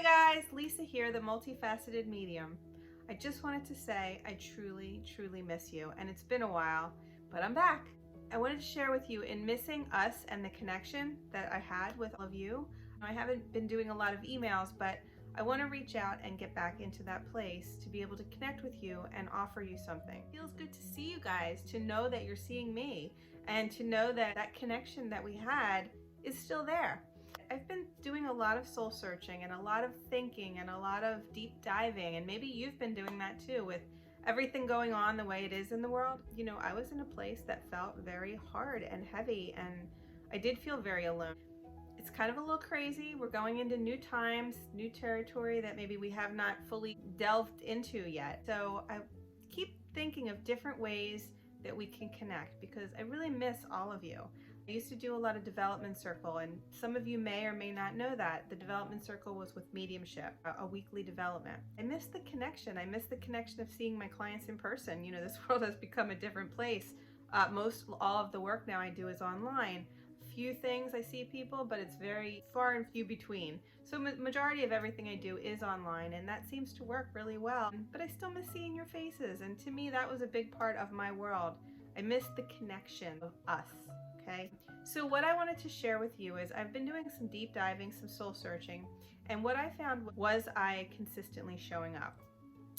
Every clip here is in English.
Hi guys, Lisa here, the multifaceted medium. I just wanted to say I truly miss you, and it's been a while, but I'm back. I wanted to share with you in missing us and the connection that I had with all of you. I haven't been doing a lot of emails, but I want to reach out and get back into that place to be able to connect with you and offer you something. It feels good to see you guys, to know that you're seeing me, and to know that that connection that we had is still there. I've been doing a lot of soul searching and a lot of thinking and a lot of deep diving, and maybe you've been doing that too with everything going on the way it is in the world. You know, I was in a place that felt very hard and heavy, and I did feel very alone. It's kind of a little crazy. We're going into new times, new territory that maybe we have not fully delved into yet. So I keep thinking of different ways that we can connect because I really miss all of you. I used to do a lot of development circle, and some of you may or may not know that the development circle was with mediumship, a weekly development. I miss the connection. I miss the connection of seeing my clients in person. You know, this world has become a different place. All of the work now I do is online. Few things I see people, but it's very far and few between. So majority of everything I do is online, and that seems to work really well. But I still miss seeing your faces, and to me that was a big part of my world. I miss the connection of us. Okay, so what I wanted to share with you is I've been doing some deep diving, some soul searching, and what I found was I consistently showing up.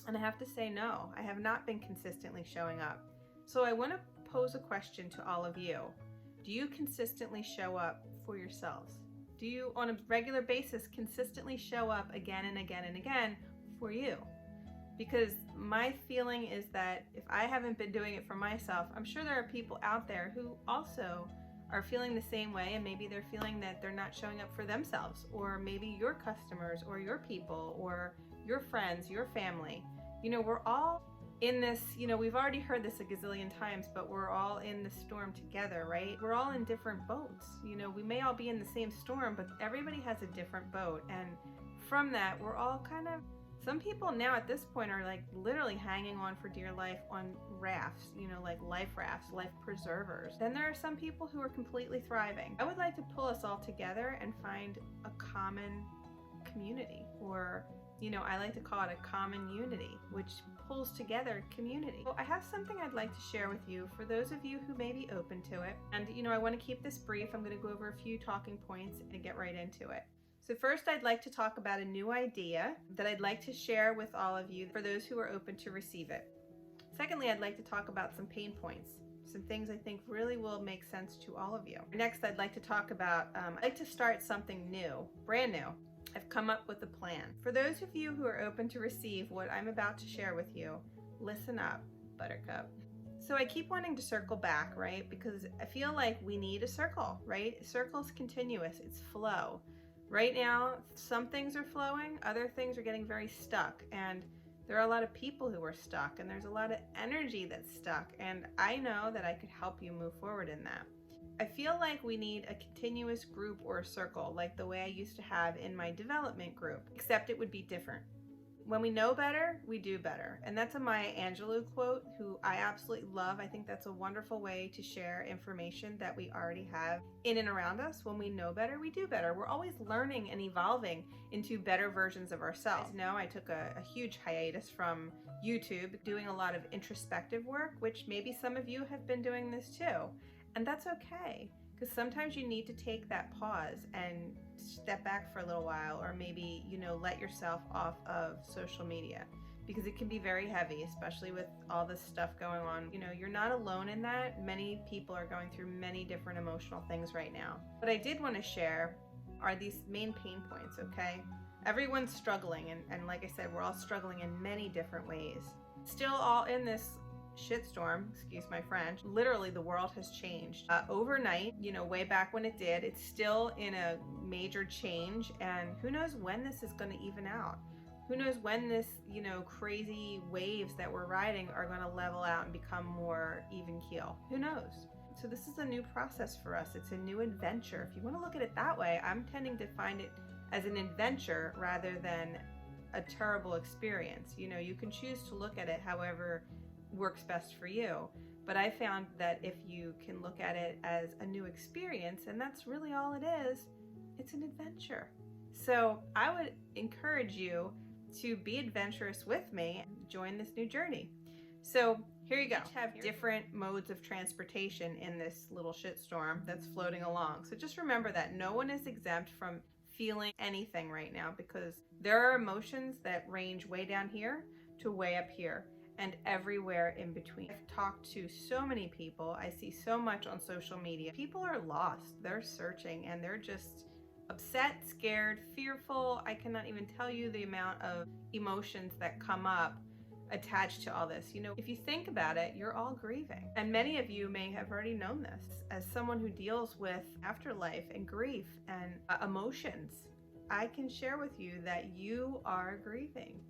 And I have to say, no, I have not been consistently showing up. So I want to pose a question to all of you. Do you consistently show up for yourselves? Do you, on a regular basis, consistently show up again and again and again for you? Because my feeling is that if I haven't been doing it for myself, I'm sure there are people out there who also are feeling the same way, and maybe they're feeling that they're not showing up for themselves, or maybe your customers or your people or your friends, your family. You know, we're all in this, you know, we've already heard this a gazillion times, but we're all in the storm together, right? We're all in different boats. You know, we may all be in the same storm, but everybody has a different boat. And from that, we're all kind of, some people now at this point are like literally hanging on for dear life on rafts, you know, like life rafts, life preservers. Then there are some people who are completely thriving. I would like to pull us all together and find a common community, or, you know, I like to call it a common unity, which pulls together community. So I have something I'd like to share with you for those of you who may be open to it. And, you know, I want to keep this brief. I'm going to go over a few talking points and get right into it. So first, I'd like to talk about a new idea that I'd like to share with all of you for those who are open to receive it. Secondly, I'd like to talk about some pain points, some things I think really will make sense to all of you. Next, I'd like to talk about, I'd like to start something new, brand new. I've come up with a plan. For those of you who are open to receive what I'm about to share with you, listen up, Buttercup. So I keep wanting to circle back, right? Because I feel like we need a circle, right? A circle is continuous, it's flow. Right now, some things are flowing, other things are getting very stuck, and there are a lot of people who are stuck, and there's a lot of energy that's stuck, and I know that I could help you move forward in that. I feel like we need a continuous group or a circle, like the way I used to have in my development group, except it would be different. When we know better, we do better. And that's a Maya Angelou quote, who I absolutely love. I think that's a wonderful way to share information that we already have in and around us. When we know better, we do better. We're always learning and evolving into better versions of ourselves. As you know, I took a huge hiatus from YouTube, doing a lot of introspective work, which maybe some of you have been doing this too. And that's okay, because sometimes you need to take that pause and step back for a little while, or maybe, you know, let yourself off of social media, because it can be very heavy, especially with all this stuff going on. You know, you're not alone in that. Many people are going through many different emotional things right now. What I did want to share are these main pain points, okay? Everyone's struggling, and like I said, we're all struggling in many different ways. Still all in this shitstorm, excuse my French. Literally, the world has changed overnight, you know, way back when it did. It's still in a major change, and who knows when this is going to even out. Who knows when this, you know, crazy waves that we're riding are going to level out and become more even keel. Who knows? So this is a new process for us. It's a new adventure. If you want to look at it that way, I'm tending to find it as an adventure rather than a terrible experience. You know, you can choose to look at it however works best for you. But I found that if you can look at it as a new experience, and that's really all it is, it's an adventure. So I would encourage you to be adventurous with me and join this new journey. So here you go. We have different modes of transportation in this little shitstorm that's floating along. So just remember that no one is exempt from feeling anything right now, because there are emotions that range way down here to way up here and everywhere in between. I've talked to so many people. I see so much on social media. People are lost. They're searching and they're just upset, scared, fearful. I cannot even tell you the amount of emotions that come up attached to all this. If you think about it, you're all grieving. And many of you may have already known this. As someone who deals with afterlife and grief and emotions, I can share with you that you are grieving.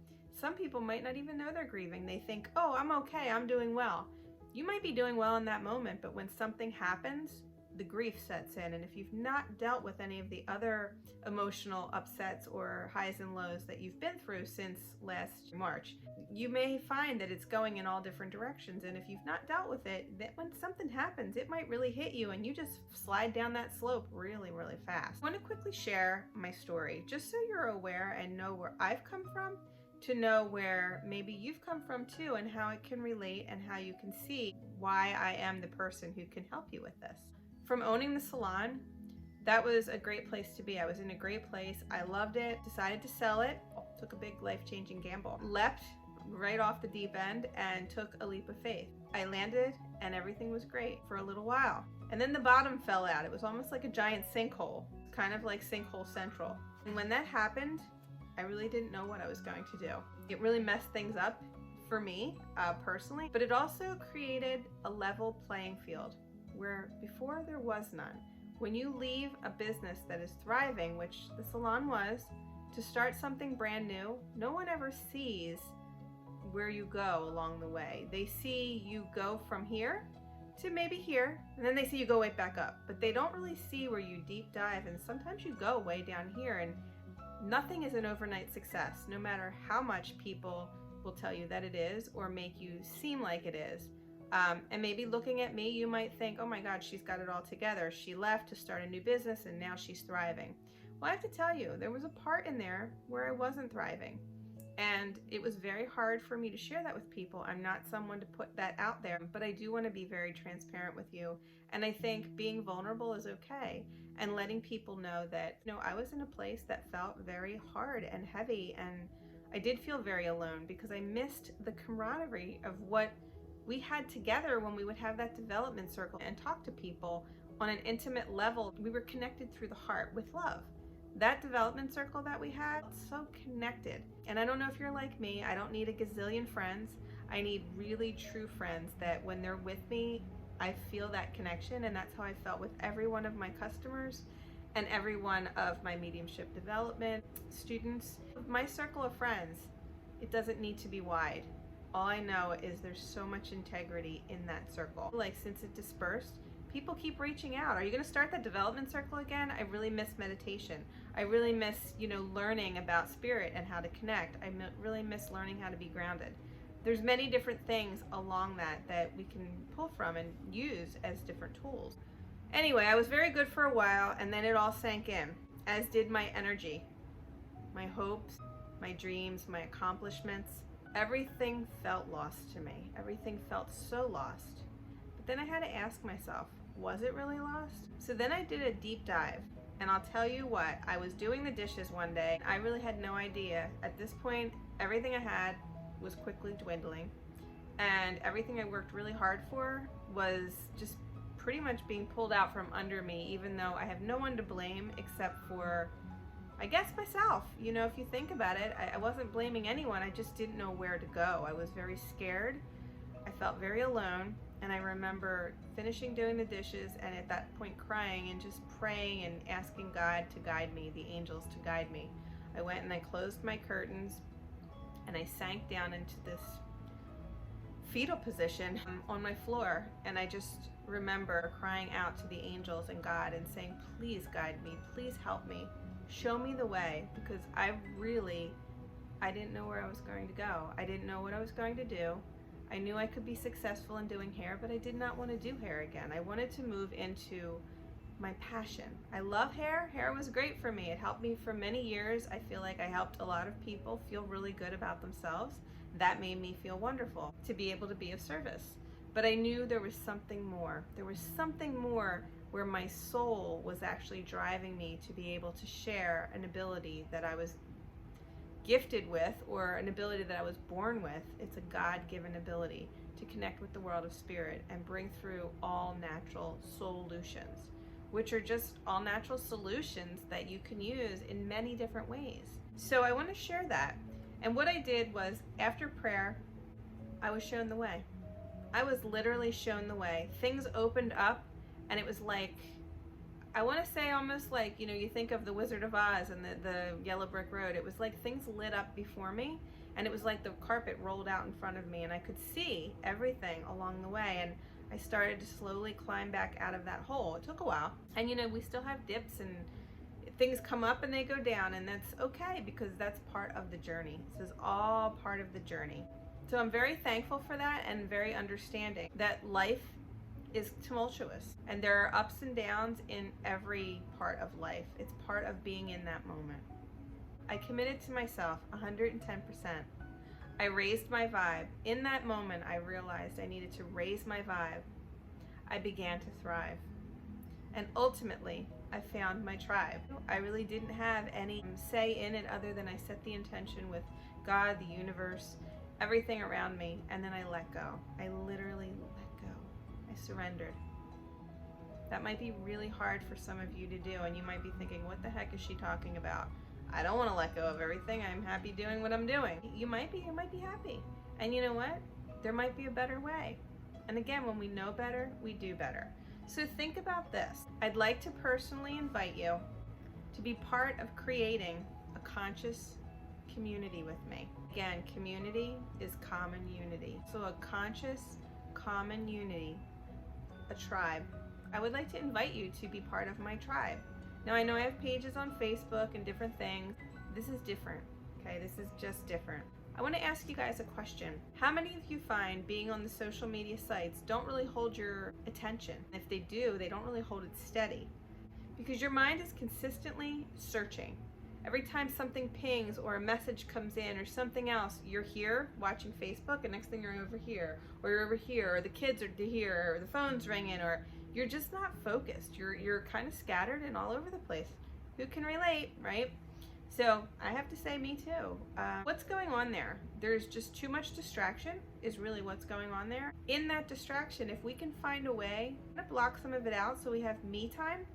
Some people might not even know they're grieving. They think, oh, I'm okay, I'm doing well. You might be doing well in that moment, but when something happens, the grief sets in. And if you've not dealt with any of the other emotional upsets or highs and lows that you've been through since last March, you may find that it's going in all different directions. And if you've not dealt with it, that when something happens, it might really hit you and you just slide down that slope really, really fast. I want to quickly share my story just so you're aware and know where I've come from, to know where maybe you've come from too, and how it can relate and how you can see why I am the person who can help you with this. From owning the salon, that was a great place to be. I was in a great place. I loved it, decided to sell it, took a big life-changing gamble, leapt right off the deep end and took a leap of faith. I landed and everything was great for a little while. And then the bottom fell out. It was almost like a giant sinkhole, kind of like Sinkhole Central. And when that happened, I really didn't know what I was going to do. It really messed things up for me personally, but it also created a level playing field where before there was none. When you leave a business that is thriving, which the salon was, to start something brand new, no one ever sees where you go along the way. They see you go from here to maybe here, and then they see you go way back up, but they don't really see where you deep dive, and sometimes you go way down here, and nothing is an overnight success, no matter how much people will tell you that it is or make you seem like it is. And maybe looking at me, you might think, oh my God, she's got it all together. She left to start a new business and now she's thriving. Well, I have to tell you, there was a part in there where I wasn't thriving. And it was very hard for me to share that with people. I'm not someone to put that out there, but I do want to be very transparent with you. And I think being vulnerable is okay. And letting people know that, I was in a place that felt very hard and heavy. And I did feel very alone because I missed the camaraderie of what we had together when we would have that development circle and talk to people on an intimate level. We were connected through the heart with love. That development circle that we had, so connected. And I don't know if you're like me, I don't need a gazillion friends. I need really true friends that when they're with me, I feel that connection. And that's how I felt with every one of my customers and every one of my mediumship development students. My circle of friends, it doesn't need to be wide. All I know is there's so much integrity in that circle. Like, since it dispersed, people keep reaching out. Are you gonna start that development circle again? I really miss meditation. I really miss, learning about spirit and how to connect. I really miss learning how to be grounded. There's many different things along that we can pull from and use as different tools. Anyway, I was very good for a while, and then it all sank in, as did my energy, my hopes, my dreams, my accomplishments. Everything felt lost to me. Everything felt so lost. But then I had to ask myself, was it really lost? So then I did a deep dive, and I'll tell you what, I was doing the dishes one day. I really had no idea. At this point, everything I had was quickly dwindling, and everything I worked really hard for was just pretty much being pulled out from under me, even though I have no one to blame except for, I guess, myself. If you think about it, I wasn't blaming anyone. I just didn't know where to go. I was very scared. I felt very alone. And I remember finishing doing the dishes and at that point crying and just praying and asking God to guide me, the angels to guide me. I went and I closed my curtains and I sank down into this fetal position on my floor. And I just remember crying out to the angels and God and saying, please guide me, please help me. Show me the way, because I didn't know where I was going to go. I didn't know what I was going to do. I knew I could be successful in doing hair, but I did not want to do hair again. I wanted to move into my passion. I love hair. Hair was great for me. It helped me for many years. I feel like I helped a lot of people feel really good about themselves. That made me feel wonderful to be able to be of service. But I knew there was something more. There was something more where my soul was actually driving me to be able to share an ability that I was gifted with, or an ability that I was born with. It's a God-given ability to connect with the world of spirit and bring through all natural solutions, which are just all natural solutions that you can use in many different ways. So I want to share that. And what I did was, after prayer, I was shown the way. I was literally shown the way. Things opened up, and it was like, I want to say almost like, you think of the Wizard of Oz and the yellow brick road. It was like things lit up before me, and it was like the carpet rolled out in front of me, and I could see everything along the way, and I started to slowly climb back out of that hole. It took a while, and we still have dips, and things come up and they go down, and that's okay, because that's part of the journey. This is all part of the journey. So I'm very thankful for that, and very understanding that life is tumultuous, and there are ups and downs in every part of life. It's part of being in that moment. I committed to myself 110%. I raised my vibe. In that moment, I realized I needed to raise my vibe. I began to thrive. And ultimately, I found my tribe. I really didn't have any say in it other than I set the intention with God, the universe, everything around me, and then I let go. I literally let go. I surrendered. That might be really hard for some of you to do, and you might be thinking, what the heck is she talking about? I don't want to let go of everything. I'm happy doing what I'm doing. You might be happy. And you know what? There might be a better way. And again, when we know better, we do better. So think about this. I'd like to personally invite you to be part of creating a conscious community with me. Again, community is common unity. So a conscious, common unity, a tribe. I would like to invite you to be part of my tribe. Now, I know I have pages on Facebook and different things. This is different, okay? This is just different. I want to ask you guys a question. How many of you find being on the social media sites don't really hold your attention? If they do, they don't really hold it steady, because your mind is consistently searching. Every time something pings or a message comes in or something else, you're here watching Facebook, and next thing you're over here, or you're over here, or the kids are here, or the phone's ringing, or you're just not focused. You're kind of scattered and all over the place. Who can relate, right? So I have to say, me too. What's going on there? There's just too much distraction is really what's going on there. In that distraction, if we can find a way to block some of it out so we have me time,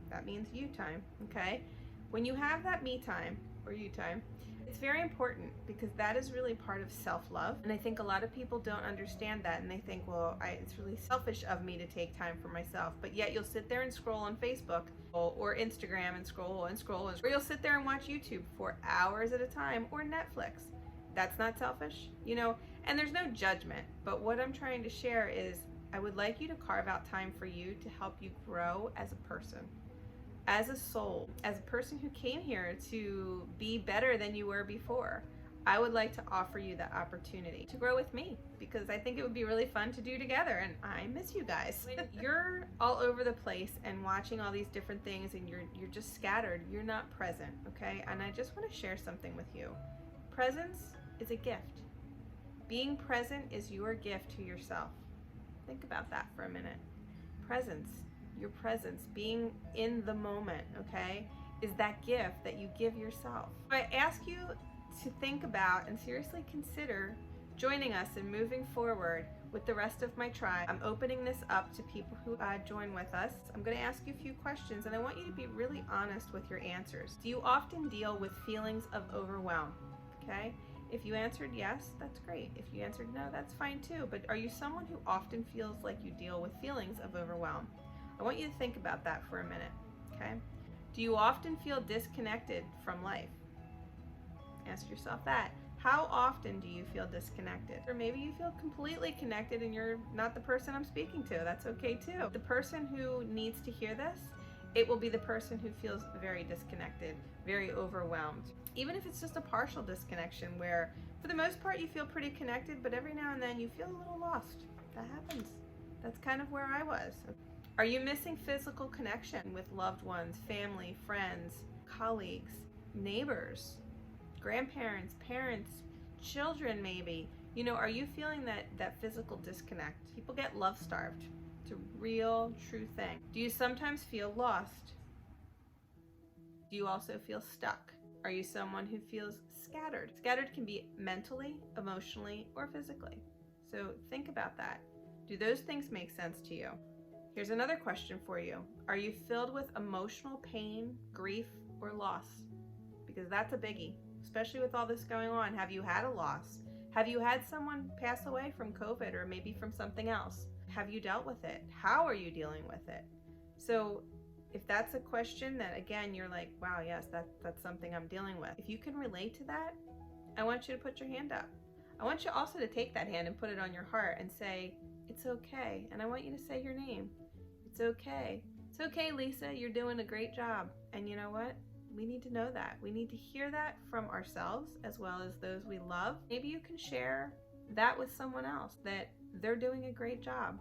that means you time, okay? When you have that me time, or you time, it's very important, because that is really part of self-love. And I think a lot of people don't understand that, and they think, well, it's really selfish of me to take time for myself. But yet you'll sit there and scroll on Facebook or Instagram and scroll, or you'll sit there and watch YouTube for hours at a time, or Netflix. That's not selfish, and there's no judgment. But what I'm trying to share is, I would like you to carve out time for you to help you grow as a person, as a soul, as a person who came here to be better than you were before. I would like to offer you that opportunity to grow with me, because I think it would be really fun to do together, and I miss you guys. When you're all over the place and watching all these different things, and you're just scattered, you're not present, okay? And I just want to share something with you. Presence is a gift. Being present is your gift to yourself. Think about that for a minute. Presence, your presence, being in the moment, okay, is that gift that you give yourself. I ask you to think about and seriously consider joining us and moving forward with the rest of my tribe. I'm opening this up to people who join with us. I'm going to ask you a few questions, and I want you to be really honest with your answers. Do you often deal with feelings of overwhelm? Okay? If you answered yes, that's great. If you answered no, that's fine too. But are you someone who often feels like you deal with feelings of overwhelm? I want you to think about that for a minute, okay? Do you often feel disconnected from life? Ask yourself that. How often do you feel disconnected? Or maybe you feel completely connected and you're not the person I'm speaking to. That's okay too. The person who needs to hear this, it will be the person who feels very disconnected, very overwhelmed. Even if it's just a partial disconnection where, for the most part, you feel pretty connected, but every now and then you feel a little lost. That happens. That's kind of where I was. Are you missing physical connection with loved ones, family, friends, colleagues, neighbors, grandparents, parents, children maybe? You know, are you feeling that physical disconnect? People get love starved. It's a real, true thing. Do you sometimes feel lost? Do you also feel stuck? Are you someone who feels scattered? Scattered can be mentally, emotionally, or physically. So think about that. Do those things make sense to you? Here's another question for you. Are you filled with emotional pain, grief, or loss? Because that's a biggie, especially with all this going on. Have you had a loss? Have you had someone pass away from COVID or maybe from something else? Have you dealt with it? How are you dealing with it? So if that's a question that, again, you're like, wow, yes, that's something I'm dealing with. If you can relate to that, I want you to put your hand up. I want you also to take that hand and put it on your heart and say, it's okay. And I want you to say your name. It's okay. It's okay, Lisa. You're doing a great job. And you know what? We need to know that. We need to hear that from ourselves as well as those we love. Maybe you can share that with someone else, that they're doing a great job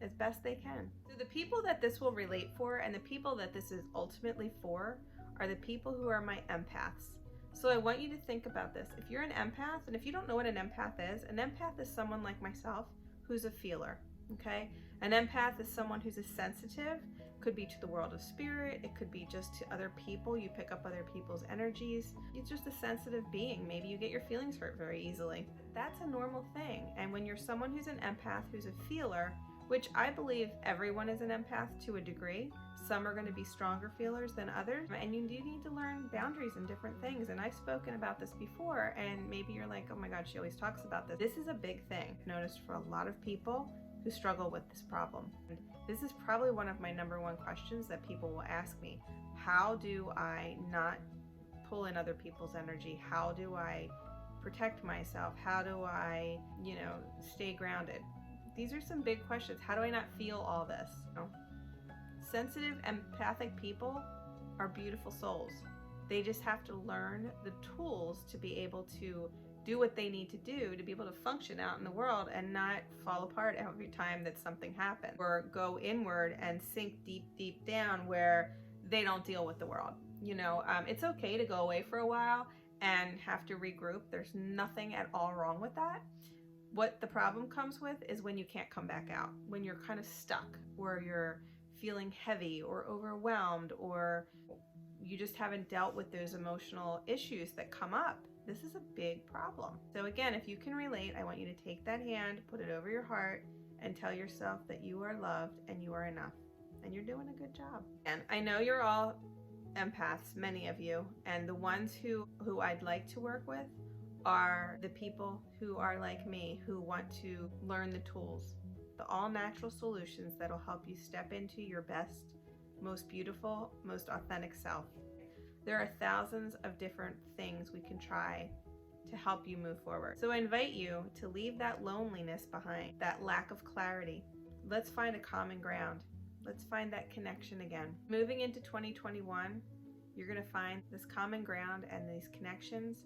as best they can. So the people that this will relate for and the people that this is ultimately for are the people who are my empaths. So I want you to think about this. If you're an empath, and if you don't know what an empath is someone like myself who's a feeler, okay? An empath is someone who's a sensitive, could be to the world of spirit, it could be just to other people. You pick up other people's energies. It's just a sensitive being. Maybe you get your feelings hurt very easily. That's a normal thing. And when you're someone who's an empath, who's a feeler, which I believe everyone is an empath to a degree. Some are going to be stronger feelers than others, and you do need to learn boundaries in different things. And I've spoken about this before, and maybe you're like, oh my God, she always talks about this. This is a big thing I've noticed for a lot of people who struggle with this problem. And this is probably one of my number one questions that people will ask me. How do I not pull in other people's energy? How do I protect myself? How do I, stay grounded? These are some big questions. How do I not feel all this? Sensitive, empathic people are beautiful souls. They just have to learn the tools to be able to do what they need to do to be able to function out in the world and not fall apart every time that something happens, or go inward and sink deep, deep down where they don't deal with the world. It's okay to go away for a while and have to regroup. There's nothing at all wrong with that. What the problem comes with is when you can't come back out, when you're kind of stuck, or you're feeling heavy or overwhelmed, or you just haven't dealt with those emotional issues that come up. This is a big problem. So again, if you can relate, I want you to take that hand, put it over your heart, and tell yourself that you are loved and you are enough, and you're doing a good job. And I know you're all empaths, many of you, and the ones who I'd like to work with are the people who are like me, who want to learn the tools, the all-natural solutions that'll help you step into your best, most beautiful, most authentic self. There are thousands of different things we can try to help you move forward. So I invite you to leave that loneliness behind, that lack of clarity. Let's find a common ground. Let's find that connection again. Moving into 2021, you're going to find this common ground, and these connections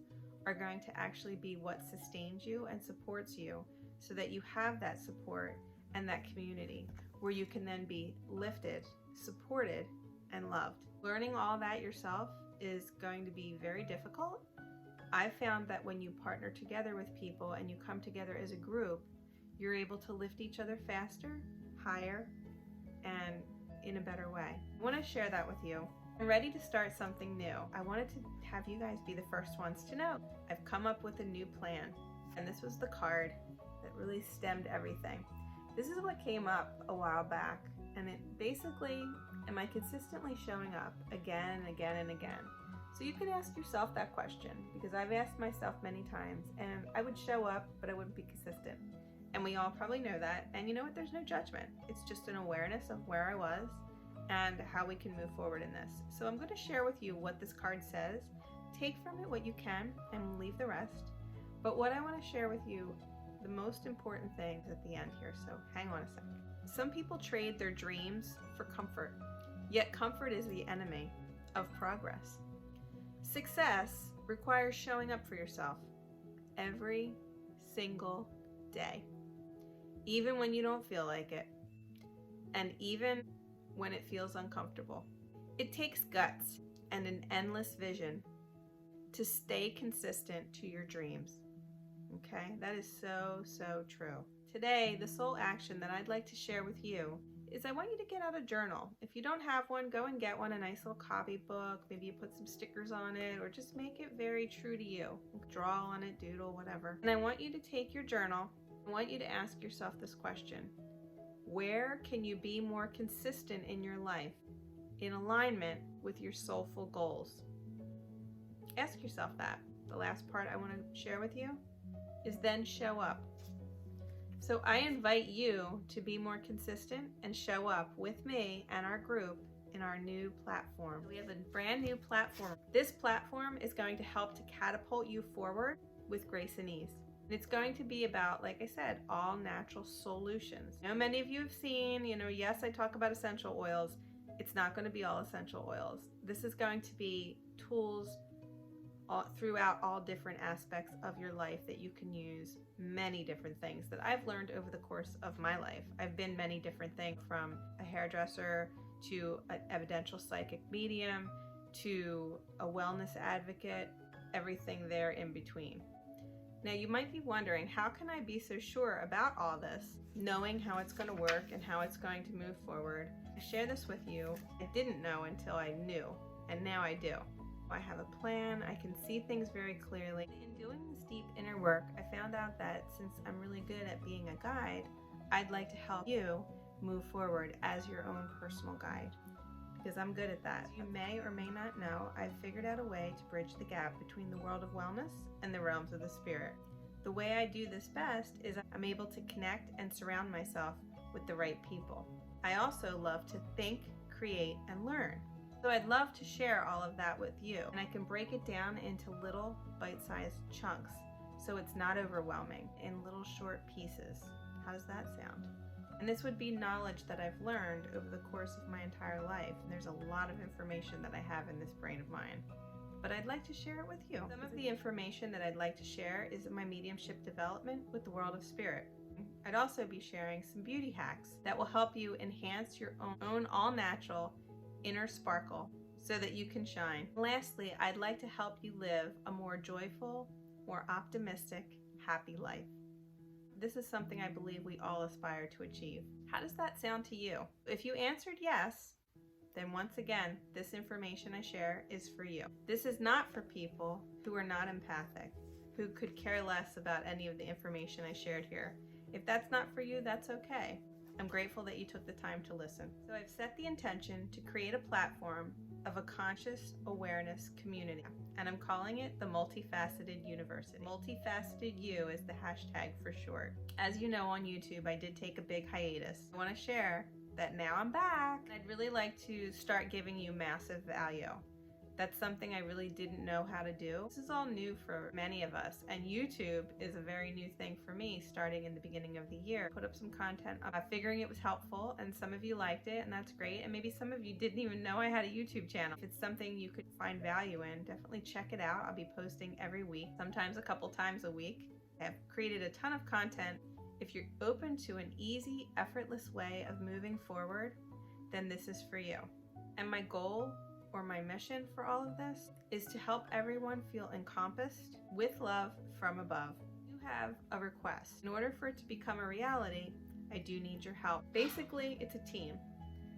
are going to actually be what sustains you and supports you, so that you have that support and that community where you can then be lifted, supported, and loved. Learning all that yourself is going to be very difficult. I found that when you partner together with people and you come together as a group, you're able to lift each other faster, higher, and in a better way. I want to share that with you. I'm ready to start something new. I wanted to have you guys be the first ones to know. I've come up with a new plan, and this was the card that really stemmed everything. This is what came up a while back, and it basically, am I consistently showing up again and again and again? So you could ask yourself that question, because I've asked myself many times, and I would show up, but I wouldn't be consistent. And we all probably know that, and you know what? There's no judgment. It's just an awareness of where I was and how we can move forward in this. So I'm going to share with you what this card says. Take from it what you can and leave the rest. But what I want to share with you, the most important things at the end here, so hang on a second. Some people trade their dreams for comfort, yet comfort is the enemy of progress. Success requires showing up for yourself every single day, even when you don't feel like it, and even when it feels uncomfortable. It takes guts and an endless vision to stay consistent to your dreams. Okay, that is so, so true. Today, the sole action that I'd like to share with you is I want you to get out a journal. If you don't have one, go and get one, a nice little copybook. Maybe you put some stickers on it, or just make it very true to you. Draw on it, doodle, whatever. And I want you to take your journal. I want you to ask yourself this question. Where can you be more consistent in your life, in alignment with your soulful goals? Ask yourself that. The last part I want to share with you is then show up. So I invite you to be more consistent and show up with me and our group in our new platform. We have a brand new platform. This platform is going to help to catapult you forward with grace and ease. It's going to be about, like I said, all natural solutions. I know many of you have seen, yes, I talk about essential oils. It's not going to be all essential oils. This is going to be tools throughout all different aspects of your life that you can use, many different things that I've learned over the course of my life. I've been many different things, from a hairdresser to an evidential psychic medium to a wellness advocate, everything there in between. Now you might be wondering, how can I be so sure about all this, knowing how it's going to work and how it's going to move forward? I share this with you. I didn't know until I knew, and now I do. I have a plan. I can see things very clearly. In doing this deep inner work, I found out that since I'm really good at being a guide, I'd like to help you move forward as your own personal guide, because I'm good at that. You may or may not know, I've figured out a way to bridge the gap between the world of wellness and the realms of the spirit. The way I do this best is I'm able to connect and surround myself with the right people. I also love to think, create, and learn. So I'd love to share all of that with you, and I can break it down into little bite-sized chunks so it's not overwhelming, in little short pieces. How does that sound? And this would be knowledge that I've learned over the course of my entire life, and there's a lot of information that I have in this brain of mine. But I'd like to share it with you. Some of the information that I'd like to share is my mediumship development with the world of spirit. I'd also be sharing some beauty hacks that will help you enhance your own all-natural inner sparkle so that you can shine. Lastly, I'd like to help you live a more joyful, more optimistic, happy life. This is something I believe we all aspire to achieve. How does that sound to you? If you answered yes, then once again, this information I share is for you. This is not for people who are not empathic, who could care less about any of the information I shared here. If that's not for you, that's okay. I'm grateful that you took the time to listen. So I've set the intention to create a platform of a conscious awareness community, and I'm calling it the Multifaceted University. MultifacetedU is the hashtag for short. As you know, on YouTube, I did take a big hiatus. I want to share that now I'm back. I'd really like to start giving you massive value. That's something I really didn't know how to do. This is all new for many of us, and YouTube is a very new thing for me starting in the beginning of the year. Put up some content, figuring it was helpful, and some of you liked it, and that's great, and maybe some of you didn't even know I had a YouTube channel. If it's something you could find value in, definitely check it out. I'll be posting every week, sometimes a couple times a week. I've created a ton of content. If you're open to an easy, effortless way of moving forward, then this is for you. And my goal, or my mission for all of this, is to help everyone feel encompassed with love from above. You have a request. In order for it to become a reality, I do need your help. Basically, it's a team.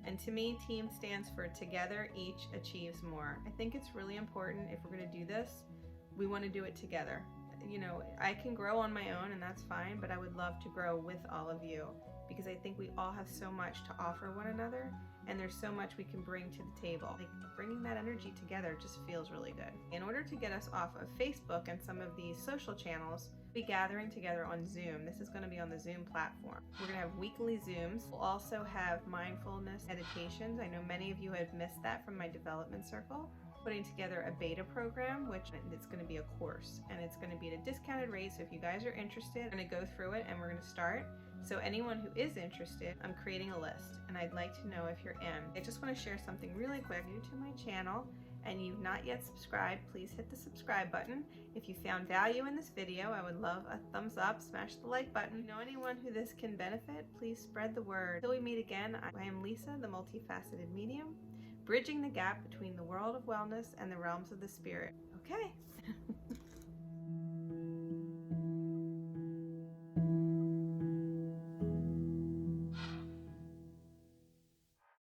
And to me, team stands for together, each achieves more. I think it's really important, if we're going to do this, we want to do it together. I can grow on my own, and that's fine, but I would love to grow with all of you, because I think we all have so much to offer one another, and there's so much we can bring to the table. Bringing that energy together just feels really good. In order to get us off of Facebook and some of these social channels, we'll be gathering together on Zoom. This is going to be on the Zoom platform. We're going to have weekly Zooms. We'll also have mindfulness meditations. I know many of you have missed that from my development circle. Putting together a beta program, which it's going to be a course, and it's going to be at a discounted rate. So if you guys are interested, I'm going to go through it, and we're going to start. So anyone who is interested, I'm creating a list, and I'd like to know if you're in. I just want to share something really quick. New to my channel, and you've not yet subscribed, please hit the subscribe button. If you found value in this video, I would love a thumbs up, smash the like button. If you know anyone who this can benefit, please spread the word. Until we meet again, I am Lisa, the multifaceted medium, bridging the gap between the world of wellness and the realms of the spirit. Okay.